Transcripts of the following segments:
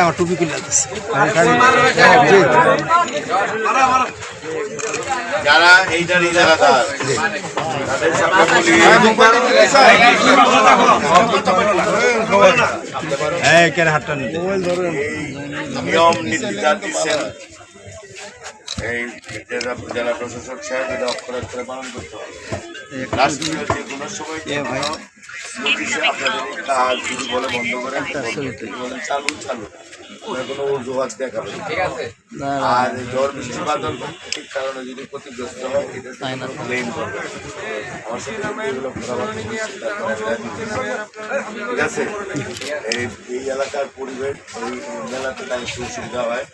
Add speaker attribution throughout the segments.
Speaker 1: আমার টুপি কিনে
Speaker 2: যারা এইটার ইজারাদার তাদের সামনে
Speaker 1: হাতটা
Speaker 2: নিয়ম নীতি যা দিচ্ছেন এই জেলা প্রশাসক সাহেব এটা অক্ষরে অক্ষরে পালন করতে হবে। রাষ্ট্রীয় যে কোনো সময় নোটিশে আপনাদের কাজ যদি বলে বন্ধ করেন বলেন চালু চালু কোনো অজুহাত দেখাবে আর ঝড় বৃষ্টি বাদল ঠিক কারণে যদি ক্ষতিগ্রস্ত হয় এটা ক্লেম করবে। আমার সাথে এগুলো ঠিক আছে। এই এলাকার পরিবেশ এই মেলাতে একটু সুবিধা হয়।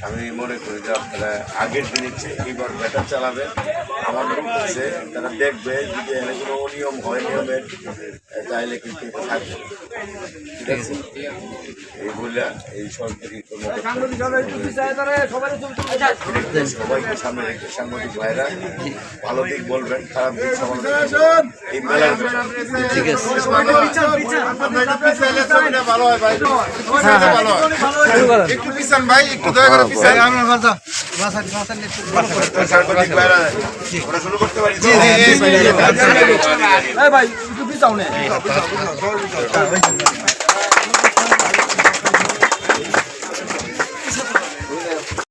Speaker 2: আমি মনে করি যে আপনারা আগের দিনের চেয়ে এইবার ব্যাটার চালাবেন। আমার মনে হচ্ছে তারা দেখবে যদি এখানে কোনো অনিয়ম হয় নিয়মের তাহলে কিন্তু থাকবে। ঠিক আছে, এই বলে এই সরকারি সবাইকে সামনে রেখে সাংবাদিক ভাইরা ভালো দিক বলবেন, খারাপ দিক সমালোচনা এই মেলার ঠিক আছে। ভালো হয় ভাই, ভালো হয় একটু পিছান ভাই, একটু দয়া করে পিছান। সাংবাদিক ভাইরা ওরা শুরু করতে পারি ভাই, একটু পিছাও না।